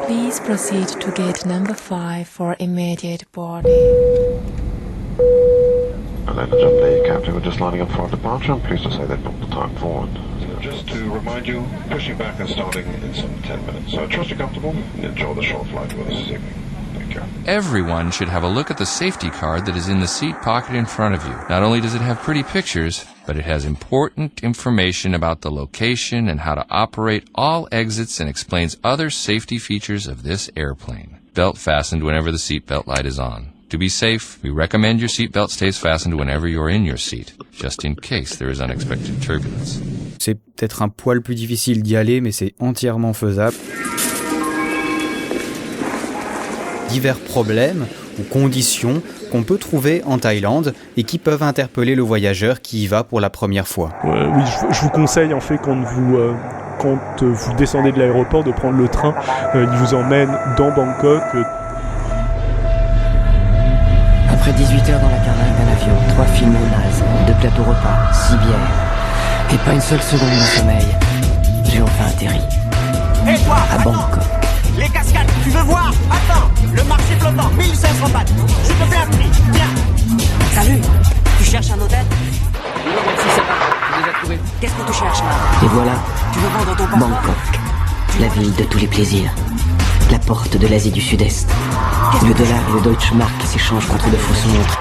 Please proceed to gate number 5 for immediate boarding. Ladies and gentlemen, the captain, we're just lining up for our departure. I'm pleased to say they've booked the time forward. So just to remind you, pushing back and starting in some 10 minutes. So I trust you're comfortable and enjoy the short flight with us this evening. Thank you. Everyone should have a look at the safety card that is in the seat pocket in front of you. Not only does it have pretty pictures, but it has important information about the location and how to operate all exits and explains other safety features of this airplane. Belt fastened whenever the seatbelt light is on. To be safe, we recommend your seatbelt stays fastened whenever you're in your seat, just in case there is unexpected turbulence. C'est peut-être un poil plus difficile d'y aller, mais c'est entièrement faisable. Divers problèmes ou conditions qu'on peut trouver en Thaïlande et qui peuvent interpeller le voyageur qui y va pour la première fois. Oui, je vous conseille en fait quand vous descendez de l'aéroport de prendre le train. Il vous emmène dans Bangkok. Après 18 heures dans la cabine d'un avion, 3 films au naze, 2 plateaux repas, 6 bières, et pas une seule seconde de sommeil, j'ai enfin atterri. Et toi, à Bangkok. Les cascades, tu veux voir? Attends, le marché flottant, 1500 bahts. Je te fais un prix, viens. Salut, Tu cherches un hôtel? non merci, ça va, j'ai déjà trouvé. Qu'est-ce que tu cherches là? Et voilà, Tu veux vendre ton passeport? Bangkok, la ville de tous les plaisirs, la porte de l'Asie du Sud-Est. Le dollar et le Deutsche Mark qui s'échangent contre de fausses montres.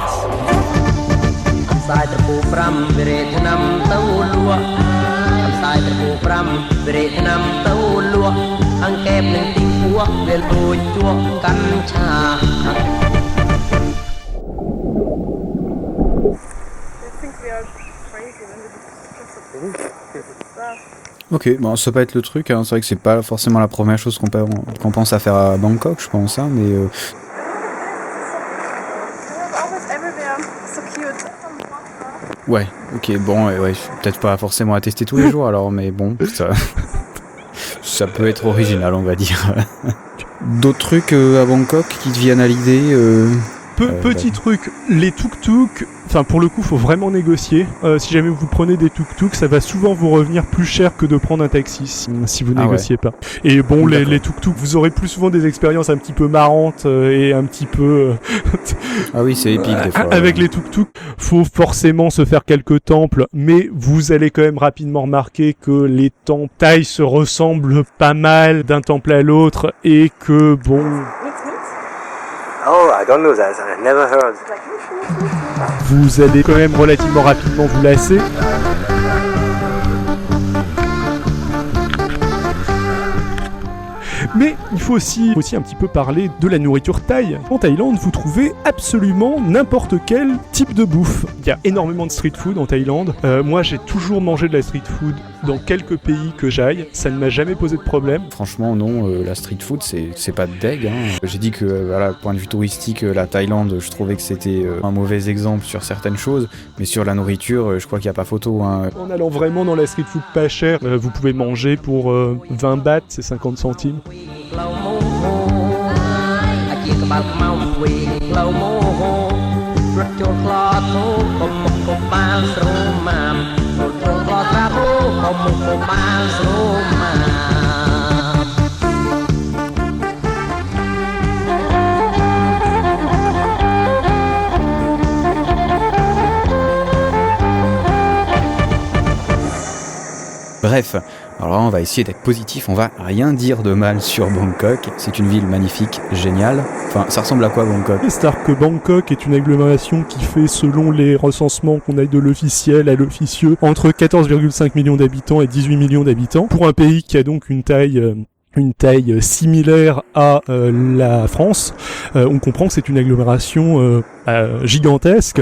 Ok, bon, ça peut être le truc, hein. C'est vrai que c'est pas forcément la première chose qu'on pense à faire à Bangkok, je pense, hein, mais... Ouais, ok, bon, ouais, peut-être pas forcément à tester tous les jours alors, mais bon, ça peut être original, on va dire. D'autres trucs à Bangkok qui te viennent à l'idée Petit truc, les tuk-tuk, enfin pour le coup faut vraiment négocier. Si jamais vous prenez des tuk-tuk, ça va souvent vous revenir plus cher que de prendre un taxi si vous négociez pas. Et bon, les tuk-tuk, vous aurez plus souvent des expériences un petit peu marrantes et un petit peu... Ah oui, c'est épique des fois. Avec les tuk-tuk, faut forcément se faire quelques temples, mais vous allez quand même rapidement remarquer que les temples thaïs se ressemblent pas mal d'un temple à l'autre et que bon... Oh, I don't know that. I never heard. Vous allez quand même relativement rapidement vous lasser. Mais il faut aussi un petit peu parler de la nourriture thaï. En Thaïlande, vous trouvez absolument n'importe quel type de bouffe. Il y a énormément de street food en Thaïlande. Moi, j'ai toujours mangé de la street food dans quelques pays que j'aille. Ça ne m'a jamais posé de problème. Franchement, non, la street food, c'est pas deg, hein. J'ai dit que, voilà, point de vue touristique, la Thaïlande, je trouvais que c'était un mauvais exemple sur certaines choses, mais sur la nourriture, je crois qu'il n'y a pas photo, hein. En allant vraiment dans la street food pas chère, vous pouvez manger pour 20 bahts, c'est 50 centimes. Bref, alors là, on va essayer d'être positif, on va rien dire de mal sur Bangkok. C'est une ville magnifique, géniale. Enfin, ça ressemble à quoi Bangkok ? C'est-à-dire que Bangkok est une agglomération qui fait, selon les recensements qu'on aille de l'officiel à l'officieux, entre 14,5 millions d'habitants et 18 millions d'habitants. Pour un pays qui a donc une taille similaire à la France, on comprend que c'est une agglomération gigantesque.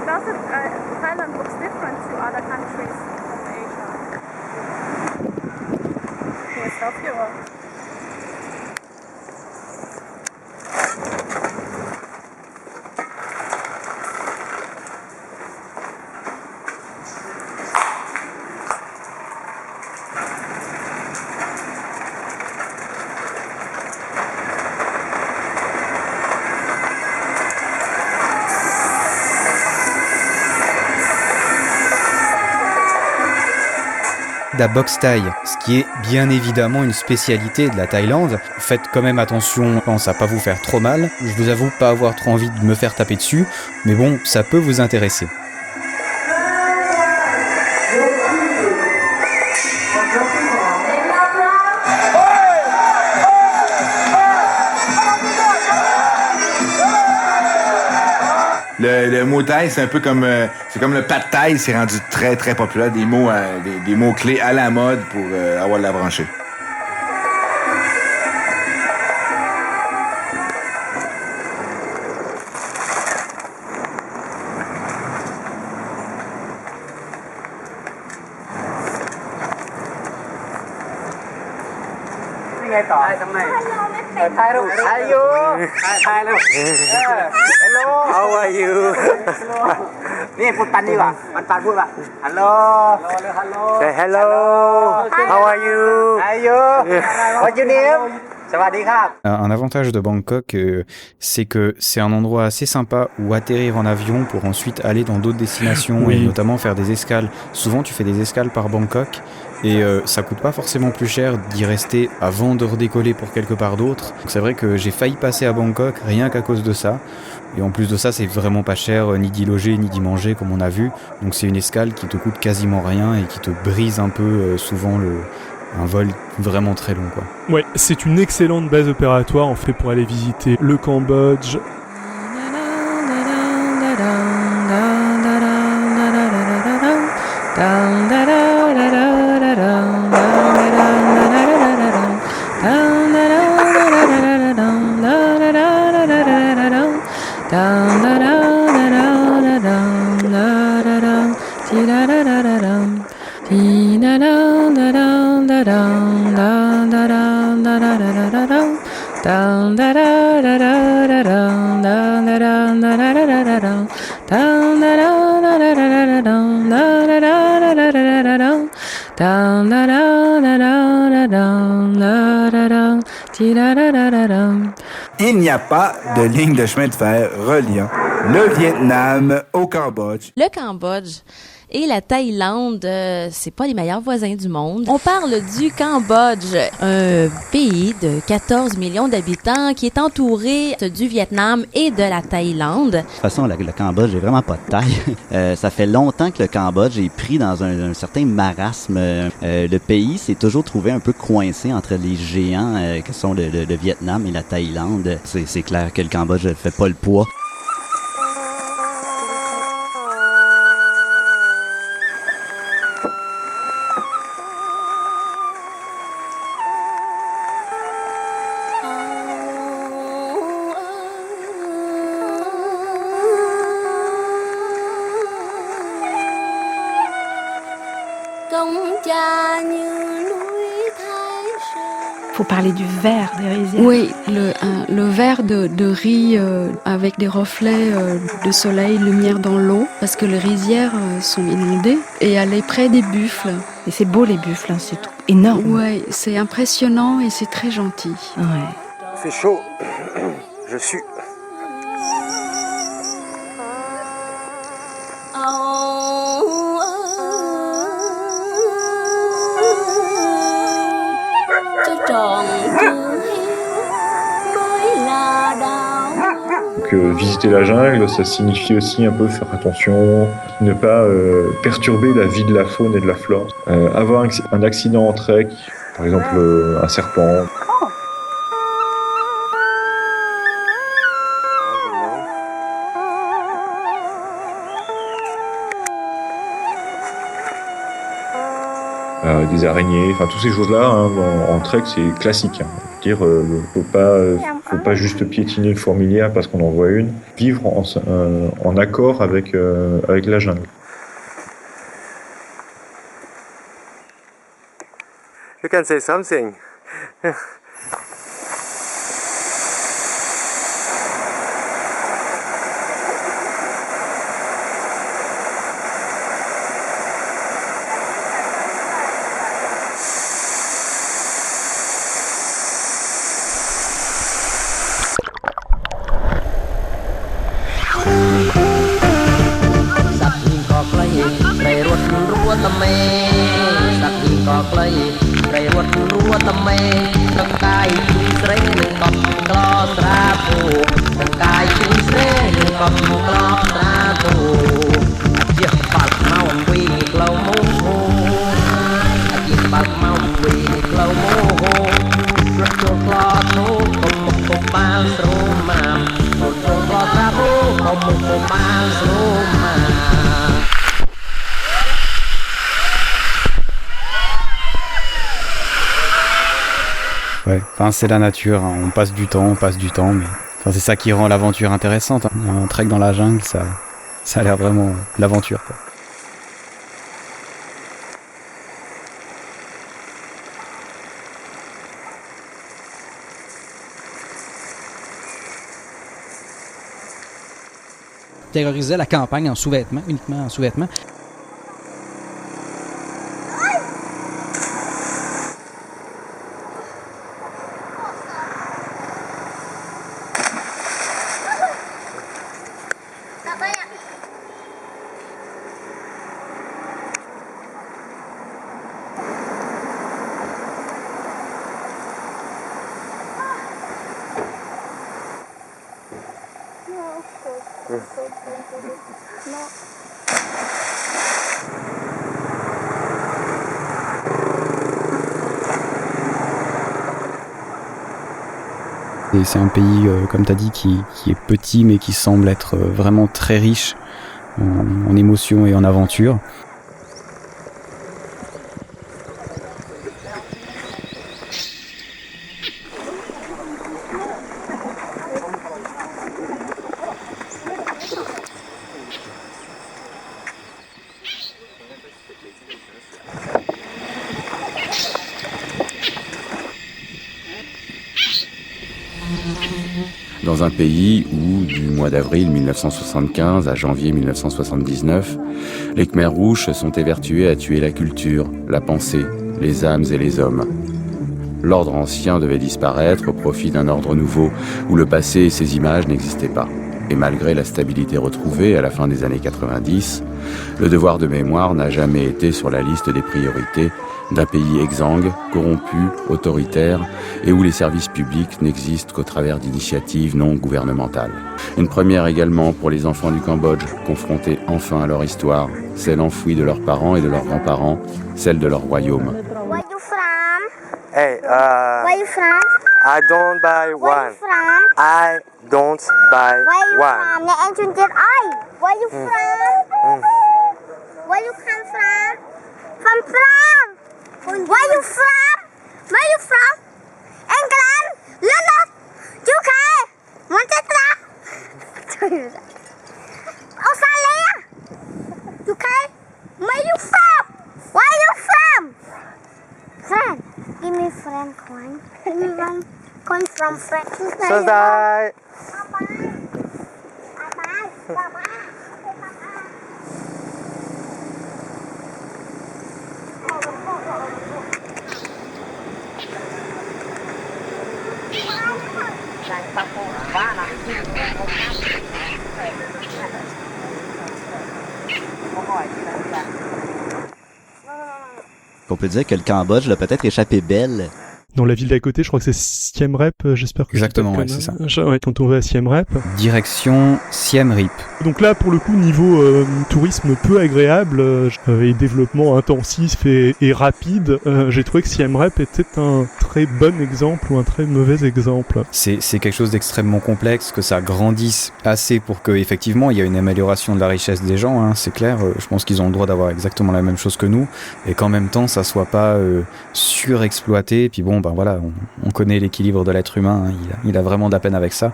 da box Thai, ce qui est bien évidemment une spécialité de la Thaïlande. Faites quand même attention, je pense à pas vous faire trop mal. Je vous avoue pas avoir trop envie de me faire taper dessus, mais bon, ça peut vous intéresser. Le mot thaï, c'est un peu comme le pad thaï, c'est rendu très très populaire, des mots clés à la mode pour avoir de la branchée. How are you นี่พูดปันดีกว่ามันปันพูดว่า Hello Say hello How are you What's your name สวัสดีครับ Un avantage de Bangkok, c'est que c'est un endroit assez sympa où atterrir en avion pour ensuite aller dans d'autres destinations et notamment faire des escales. Souvent, tu fais des escales par Bangkok et ça coûte pas forcément plus cher d'y rester avant de redécoller pour quelque part d'autre. Donc c'est vrai que j'ai failli passer à Bangkok rien qu'à cause de ça. Et en plus de ça, c'est vraiment pas cher ni d'y loger ni d'y manger comme on a vu. Donc c'est une escale qui te coûte quasiment rien et qui te brise un peu souvent un vol vraiment très long, quoi. Ouais, c'est une excellente base opératoire en fait pour aller visiter le Cambodge. Il n'y a pas de ligne de chemin de fer reliant le Vietnam au Cambodge. Le Cambodge et la Thaïlande, c'est pas les meilleurs voisins du monde. On parle du Cambodge, un pays de 14 millions d'habitants qui est entouré du Vietnam et de la Thaïlande. De toute façon, le Cambodge n'est vraiment pas de taille. Ça fait longtemps que le Cambodge est pris dans un certain marasme. Le pays s'est toujours trouvé un peu coincé entre les géants que sont le Vietnam et la Thaïlande. C'est clair que le Cambodge ne fait pas le poids. Faut parler du vert des rizières. Oui, le vert de riz avec des reflets de soleil, lumière dans l'eau, parce que les rizières sont inondées et elle est près des buffles. Et c'est beau les buffles, hein, c'est énorme. Oui, c'est impressionnant et c'est très gentil. Ouais. C'est chaud. Je suis. Donc, visiter la jungle, ça signifie aussi un peu faire attention, ne pas perturber la vie de la faune et de la flore. Avoir un accident en trek, par exemple un serpent. Des araignées, enfin toutes ces choses-là, hein, en trek c'est classique. Hein. Je veux dire, faut pas juste piétiner une fourmilière parce qu'on en voit une. Vivre en accord avec la jungle. You can say something. ក្លីត្រីរត់រួតមេរកកាយពីស្រីនឹងកប់ក្លោស្រាពូរកកាយពីស្រីនឹងកប់ក្លោស្រាពូជាបាល់មកអំពីក្លោមោជាបាល់មកអំពីក្លោមោរត់ចូលក្លោនោះកុំបាល់ស្រូម៉ារត់ចូលក្លោស្រាពូកុំបាល់ស្រូម៉ាOuais, enfin c'est la nature, hein. On passe du temps, mais enfin, c'est ça qui rend l'aventure intéressante. Hein. Un trek dans la jungle, ça a l'air vraiment de l'aventure, quoi. Terrorisait la campagne en sous-vêtements, uniquement en sous-vêtements. Et c'est un pays, comme tu as dit, qui est petit mais qui semble être vraiment très riche en émotions et en aventures. Dans un pays où, du mois d'avril 1975 à janvier 1979, les Khmers rouges se sont évertués à tuer la culture, la pensée, les âmes et les hommes. L'ordre ancien devait disparaître au profit d'un ordre nouveau, où le passé et ses images n'existaient pas. Et malgré la stabilité retrouvée à la fin des années 90, le devoir de mémoire n'a jamais été sur la liste des priorités d'un pays exsangue, corrompu, autoritaire et où les services publics n'existent qu'au travers d'initiatives non gouvernementales. Une première également pour les enfants du Cambodge, confrontés enfin à leur histoire, celle enfouie de leurs parents et de leurs grands-parents, celle de leur royaume. Where you from? Hey, where you from? I don't buy one. Where you from? I don't buy one. Where you from? Where you come from? From France. Where you from? Where you from? England, London, UK, Manchester, Australia, UK. Where you from? Where you from? Friend. Give me friend coin. Give me one coin from friend. So that. On peut dire que le Cambodge l'a peut-être échappé belle. Dans la ville d'à côté, je crois que c'est Siem Reap, j'espère que exactement, ouais, c'est ça. Ouais, quand on va à Siem Reap. Direction Siem Reap. Donc là, pour le coup, niveau tourisme peu agréable et développement intensif et rapide, j'ai trouvé que Siem Reap était un très bon exemple ou un très mauvais exemple. C'est quelque chose d'extrêmement complexe, que ça grandisse assez pour que effectivement il y a une amélioration de la richesse des gens, hein, c'est clair. Je pense qu'ils ont le droit d'avoir exactement la même chose que nous, et qu'en même temps ça soit pas surexploité. Et puis bon, ben voilà, on connaît l'équilibre de l'être humain, hein, il a vraiment de la peine avec ça.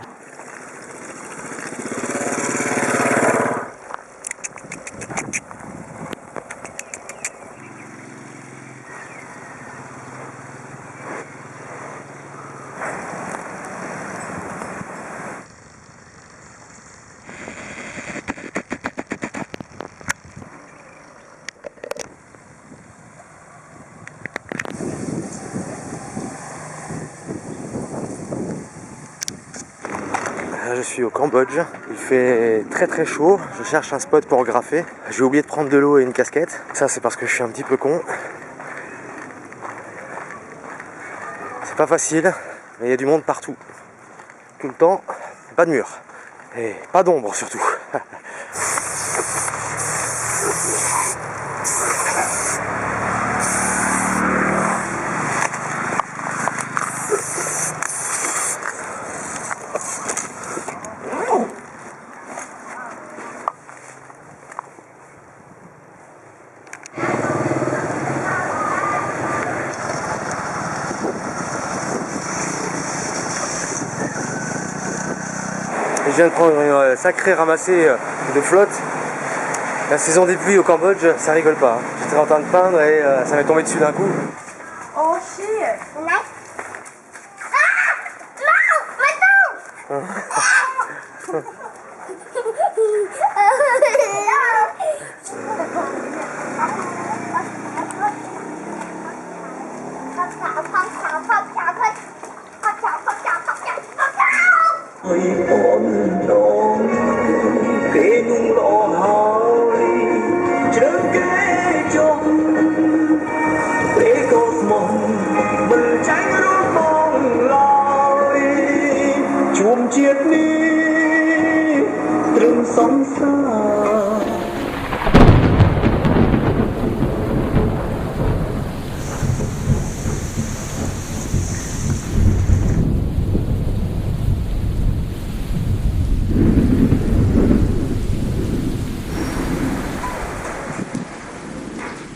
Je suis au Cambodge, il fait très très chaud, je cherche un spot pour graffer. J'ai oublié de prendre de l'eau et une casquette, ça c'est parce que je suis un petit peu con. C'est pas facile, mais il y a du monde partout. Tout le temps, pas de mur. Et pas d'ombre surtout. Je viens de prendre une sacrée ramassée de flotte. La saison des pluies au Cambodge, ça rigole pas. J'étais en train de peindre et ça m'est tombé dessus d'un coup. Oh shit! Ah! Non! Maintenant!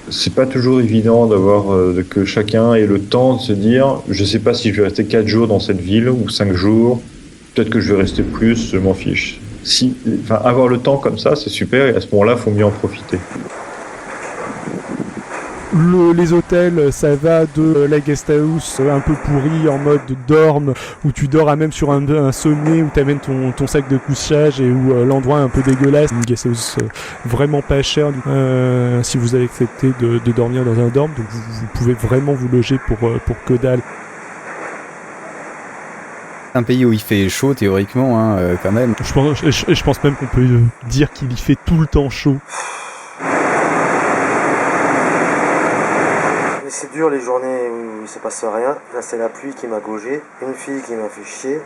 C'est pas toujours évident d'avoir que chacun ait le temps de se dire je sais pas si je vais rester 4 jours dans cette ville ou 5 jours, peut-être que je vais rester plus, je m'en fiche. Avoir le temps comme ça, c'est super et à ce moment-là, il faut mieux en profiter. Les hôtels, ça va de la guest house un peu pourrie en mode dorme, où tu dors à même sur un sommier, où tu amènes ton sac de couchage et où l'endroit est un peu dégueulasse. Une guest house vraiment pas chère si vous avez accepté de dormir dans un dorme, donc vous pouvez vraiment vous loger pour que dalle. Un pays où il fait chaud théoriquement, hein, quand même. Je pense même qu'on peut dire qu'il y fait tout le temps chaud. Mais c'est dur les journées où il se passe rien. Là c'est la pluie qui m'a gaugé, une fille qui m'a fait chier.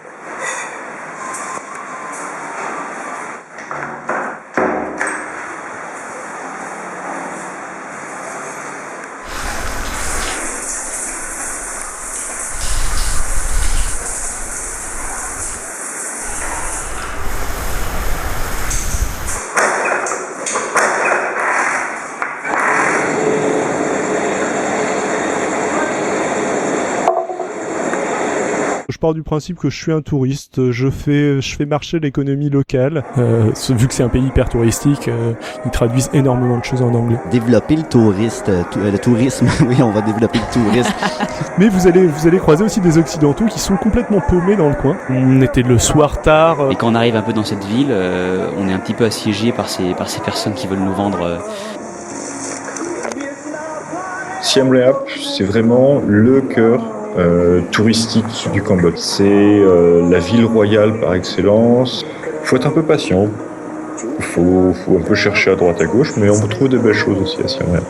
Je pars du principe que je suis un touriste, je fais marcher l'économie locale. Vu que c'est un pays hyper touristique, ils traduisent énormément de choses en anglais. Développer le tourisme, oui, on va développer le tourisme. Mais vous allez croiser aussi des Occidentaux qui sont complètement paumés dans le coin. On était le soir tard. Et quand on arrive un peu dans cette ville, on est un petit peu assiégé par ces personnes qui veulent nous vendre. Siem Reap, c'est vraiment le cœur touristique du Cambodge. C'est la ville royale par excellence. Il faut être un peu patient. Il faut un peu chercher à droite à gauche, mais on peut trouver de belles choses aussi à Siem Reap.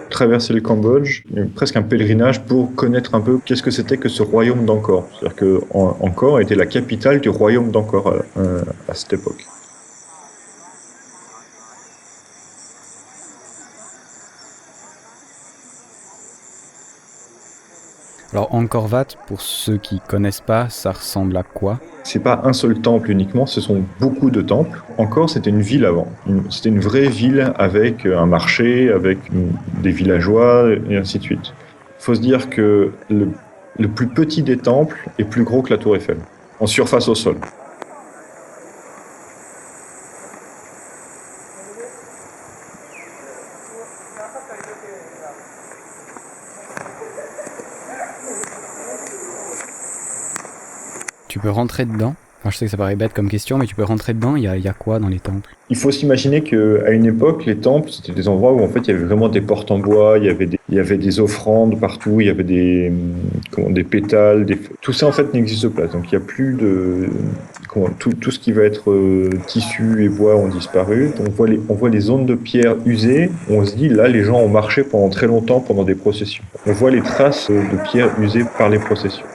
Traverser le Cambodge, presque un pèlerinage pour connaître un peu qu'est-ce que c'était que ce royaume d'Angkor. C'est-à-dire que Angkor était la capitale du royaume d'Angkor à cette époque. Alors Angkor Wat, pour ceux qui connaissent pas, ça ressemble à quoi? C'est pas un seul temple uniquement, ce sont beaucoup de temples. Angkor, c'était une ville avant. C'était une vraie ville avec un marché, avec des villageois et ainsi de suite. Il faut se dire que le plus petit des temples est plus gros que la Tour Eiffel, en surface au sol. Tu peux rentrer dedans? Enfin, je sais que ça paraît bête comme question, mais tu peux rentrer dedans, il y a quoi dans les temples? Il faut s'imaginer qu'à une époque, les temples, c'était des endroits où en fait il y avait vraiment des portes en bois, il y avait des offrandes partout, il y avait des pétales, tout ça en fait n'existe pas. Donc il n'y a plus de... Tout ce qui va être tissu et bois ont disparu. On voit les zones de pierre usées, on se dit là les gens ont marché pendant très longtemps pendant des processions. On voit les traces de pierre usées par les processions.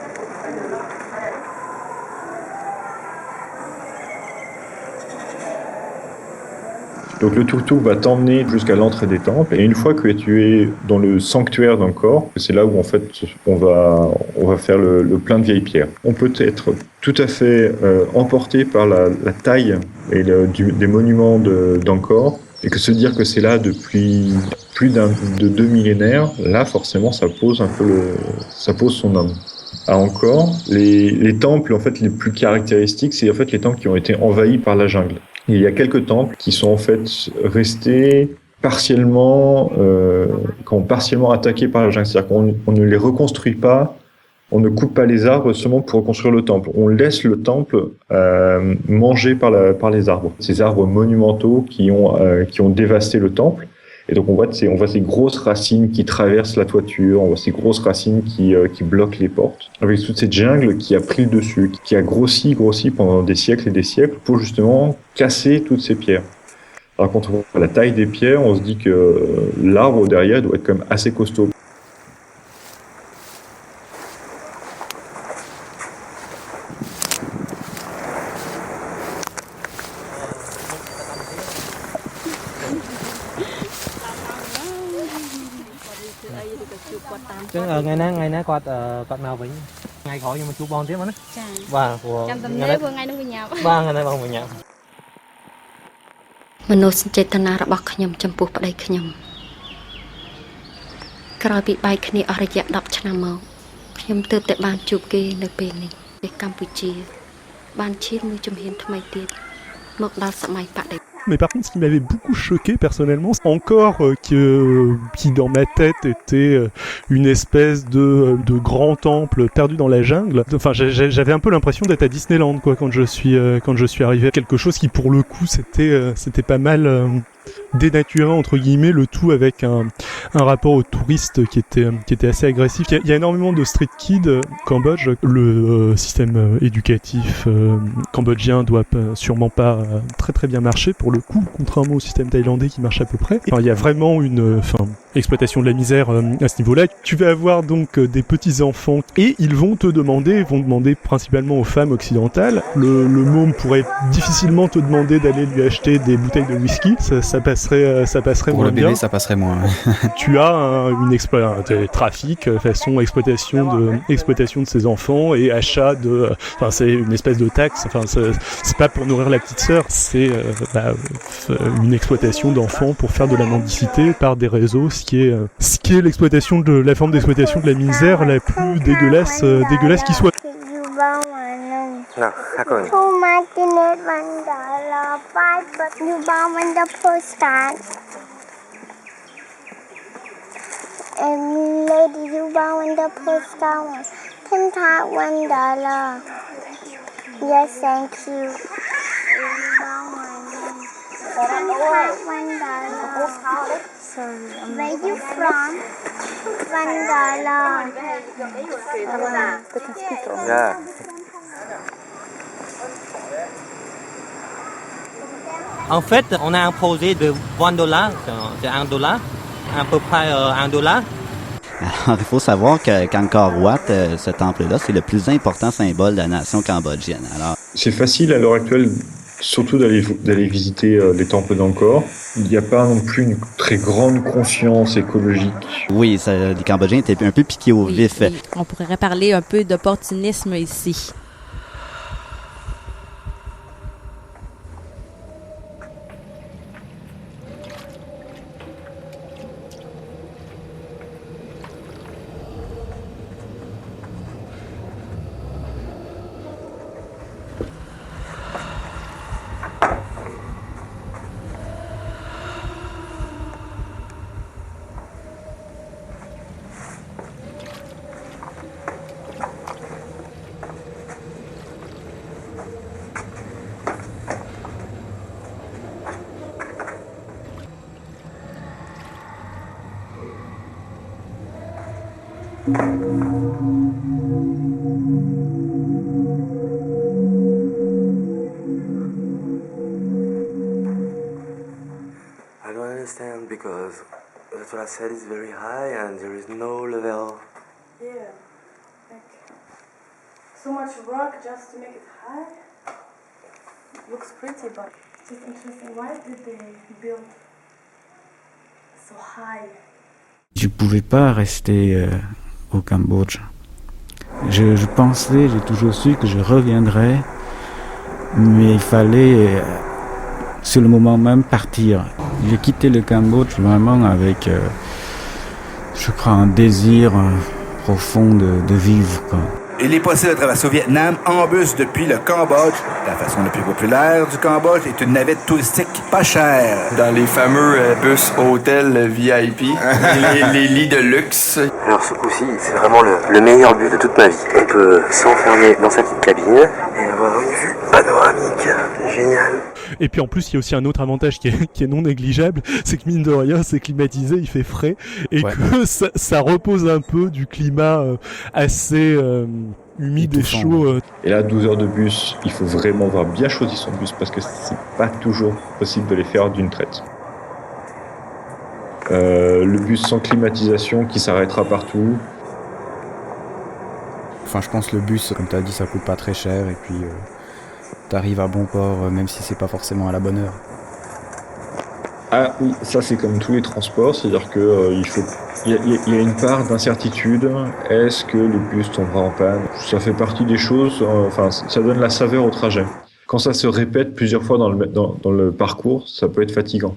Donc le tuk-tuk va t'emmener jusqu'à l'entrée des temples, et une fois que tu es dans le sanctuaire d'Angkor, c'est là où en fait on va faire le plein de vieilles pierres. On peut être tout à fait emporté par la taille et des monuments d'Angkor, et que se dire que c'est là depuis plus de 2 millénaires, là forcément ça pose son nom. À Angkor, les temples en fait les plus caractéristiques, c'est en fait les temples qui ont été envahis par la jungle. Il y a quelques temples qui sont en fait restés partiellement attaqués par la jungle. C'est-à-dire qu'on ne les reconstruit pas, on ne coupe pas les arbres seulement pour reconstruire le temple. On laisse le temple mangé par les arbres. Ces arbres monumentaux qui ont dévasté le temple. Et donc on voit ces grosses racines qui traversent la toiture, on voit ces grosses racines qui bloquent les portes, avec toute cette jungle qui a pris le dessus, qui a grossi pendant des siècles et des siècles pour justement casser toutes ces pierres. Alors quand on voit la taille des pierres, on se dit que l'arbre derrière doit être quand même assez costaud. Ngày nay quạt nào vậy? Ngày khỏi nhưng mà chú bon tiếp mà. Dạ. Và Chăm tầm nhớ vừa ngày nó về nhà. Ba ngày nay bon về nhà. មនុស្សចេតនារបស់ខ្ញុំចំពោះប្តីខ្ញុំក្រោយពីបែកគ្នាអស់រយៈ10ឆ្នាំមកខ្ញុំទើបតែបានជួបគេនៅពេលនេះនៅកម្ពុជាបានឈានមួយជំហានថ្មីទៀតមកដល់សម័យបដិ Mais par contre, ce qui m'avait beaucoup choqué personnellement, Angkor qui dans ma tête était une espèce de grand temple perdu dans la jungle. Enfin, j'avais un peu l'impression d'être à Disneyland, quoi, quand je suis arrivé. Quelque chose qui, pour le coup, c'était pas mal dénaturé entre guillemets, le tout avec un rapport aux touristes qui était assez agressif. Il y a énormément de street kids au Cambodge. Le système éducatif cambodgien doit sûrement pas très très bien marcher pour le coup, contrairement au système thaïlandais qui marche à peu près. Enfin, il y a vraiment une exploitation de la misère à ce niveau-là. Tu vas avoir donc des petits enfants et ils vont demander principalement aux femmes occidentales. Le môme pourrait difficilement te demander d'aller lui acheter des bouteilles de whisky. Ça passerait pour moins le bébé, bien. ça passerait moins. Tu as un trafic, façon exploitation de ses enfants et achat de. Enfin, c'est une espèce de taxe. Enfin, c'est pas pour nourrir la petite sœur, c'est une exploitation d'enfants pour faire de la mendicité par des réseaux, ce qui est la forme d'exploitation de la misère la plus dégueulasse qui soit. No, hakun. Too much in it, $1, $5, you buy one the postcard. And lady, you buy one the postcard. Tim Tat $1. Yes, thank you. You buy one. Tim Tat $1. Where you from? $1. Yeah. En fait, on a imposé de $1, c'est $1, à peu près $1. Alors, il faut savoir qu'Angkor Wat, ce temple-là, c'est le plus important symbole de la nation cambodgienne. Alors, c'est facile à l'heure actuelle surtout d'aller visiter les temples d'Angkor. Il n'y a pas non plus une très grande conscience écologique. Oui, les Cambodgiens étaient un peu piqués au vif. Oui. On pourrait parler un peu d'opportunisme ici. I don't understand because that's what I said is very high and there is no level. Yeah, like so much rock just to make it high. It looks pretty, but it's just interesting. Why did they build so high? Je pouvais pas rester au Cambodge. Je pensais, j'ai toujours su que je reviendrais, mais il fallait sur le moment même partir. J'ai quitté le Cambodge vraiment avec, je crois, un désir profond de vivre, quoi. Il est possible de traverser au Vietnam en bus depuis le Cambodge. La façon la plus populaire du Cambodge est une navette touristique pas chère. Dans les fameux bus hôtels VIP, les lits de luxe. Alors ce coup-ci, c'est vraiment le meilleur but de toute ma vie. On peut s'enfermer dans sa petite cabine et avoir une vue panoramique. Génial. Et puis en plus, il y a aussi un autre avantage qui est non négligeable, c'est que mine de rien, c'est climatisé, il fait frais, et que ça repose un peu du climat assez humide et chaud. Et là, 12 heures de bus, il faut vraiment avoir bien choisi son bus, parce que c'est pas toujours possible de les faire d'une traite. Le bus sans climatisation qui s'arrêtera partout. Enfin, je pense que le bus, comme tu as dit, ça coûte pas très cher, et puis t'arrives à bon port, même si c'est pas forcément à la bonne heure. Ah oui, ça c'est comme tous les transports, c'est-à-dire que il y a une part d'incertitude. Est-ce que le bus tombera en panne? Ça fait partie des choses. Enfin, ça donne la saveur au trajet. Quand ça se répète plusieurs fois dans le parcours, ça peut être fatigant.